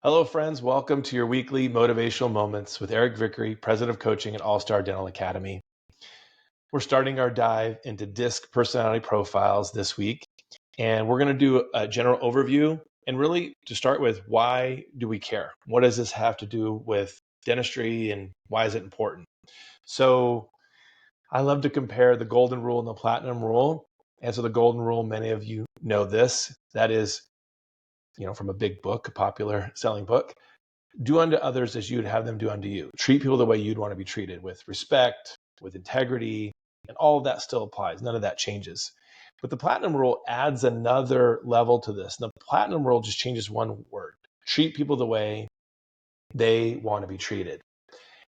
Hello, friends. Welcome to your weekly motivational moments with Eric Vickery, President of Coaching at All-Star Dental Academy. We're starting our dive into DiSC personality profiles this week, and we're going to do a general overview and really to start with, why do we care? What does this have to do with dentistry and why is it important? So I love to compare the golden rule and the platinum rule. And so the golden rule, many of you know this, that is, from a big book, a popular selling book. Do unto others as you would have them do unto you. Treat people the way you'd want to be treated, with respect, with integrity, and all of that still applies. None of that changes. But the platinum rule adds another level to this. The platinum rule just changes one word. Treat people the way they want to be treated.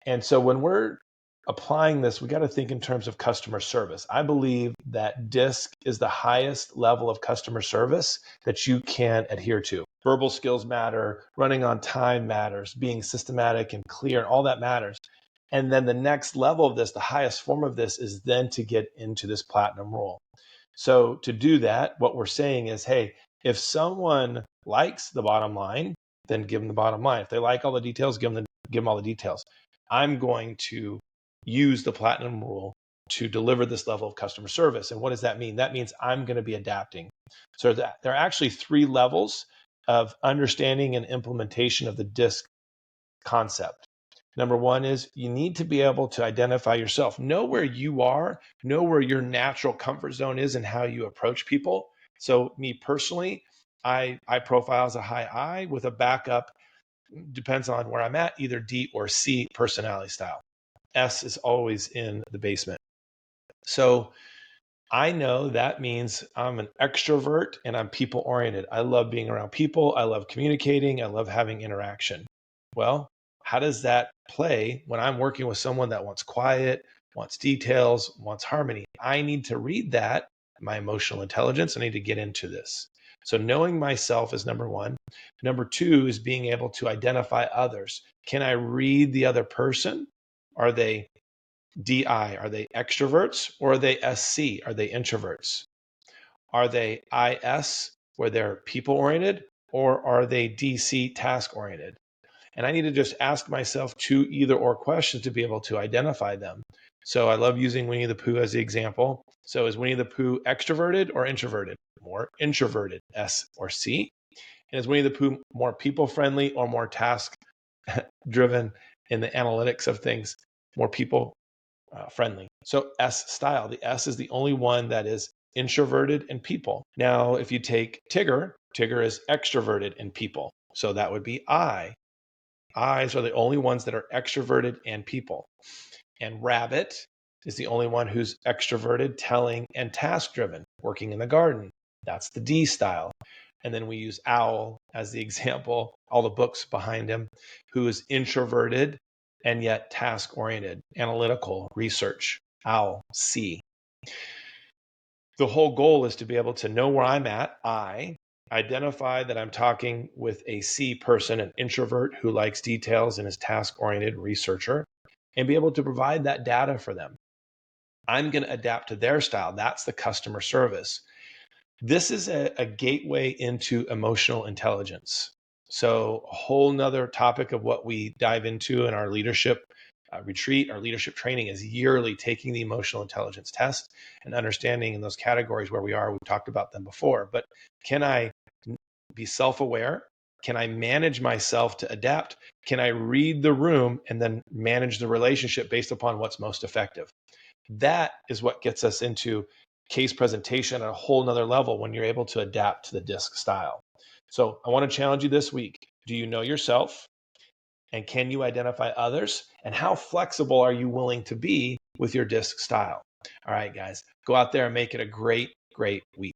And so when we're applying this, we got to think in terms of customer service. I believe that DiSC is the highest level of customer service that you can adhere to. Verbal skills matter, running on time matters, being systematic and clear, and all that matters. And then the next level of this, the highest form of this, is then to get into this platinum rule. So to do that, what we're saying is, hey, if someone likes the bottom line, then give them the bottom line. If they like all the details, give them all the details. I'm going to use the platinum rule to deliver this level of customer service. And what does that mean? That means I'm going to be adapting. So there are actually 3 levels of understanding and implementation of the DiSC concept. Number 1 is you need to be able to identify yourself, know where you are, know where your natural comfort zone is and how you approach people. So me personally, I profile as a high I with a backup, depends on where I'm at, either D or C personality style. S is always in the basement. So I know that means I'm an extrovert and I'm people oriented. I love being around people. I love communicating. I love having interaction. Well, how does that play when I'm working with someone that wants quiet, wants details, wants harmony? I need to read that, my emotional intelligence. I need to get into this. So knowing myself is number 1. Number 2 is being able to identify others. Can I read the other person? Are they DI? Are they extroverts? Or are they SC? Are they introverts? Are they IS, where they're people-oriented? Or are they DC, task-oriented? And I need to just ask myself 2 either-or questions to be able to identify them. So I love using Winnie the Pooh as the example. So is Winnie the Pooh extroverted or introverted? More introverted, S or C. And is Winnie the Pooh more people-friendly or more task-driven in the analytics of things? More people friendly. So S style. The S is the only one that is introverted and people. Now, if you take Tigger, Tigger is extroverted and people. So that would be I. I's are the only ones that are extroverted and people. And Rabbit is the only one who's extroverted, telling, and task-driven, working in the garden. That's the D style. And then we use Owl as the example, all the books behind him, who is introverted and yet task-oriented, analytical, research. Owl, C. The whole goal is to be able to know where I'm at, I, identify that I'm talking with a C person, an introvert who likes details and is task-oriented researcher, and be able to provide that data for them. I'm going to adapt to their style. That's the customer service. This is a gateway into emotional intelligence. So a whole nother topic of what we dive into in our leadership retreat, our leadership training, is yearly taking the emotional intelligence test and understanding in those categories where we are. We've talked about them before, but can I be self-aware? Can I manage myself to adapt? Can I read the room and then manage the relationship based upon what's most effective? That is what gets us into case presentation at a whole nother level when you're able to adapt to the DiSC style. So I want to challenge you this week. Do you know yourself? And can you identify others? And how flexible are you willing to be with your DiSC style? All right, guys, go out there and make it a great, great week.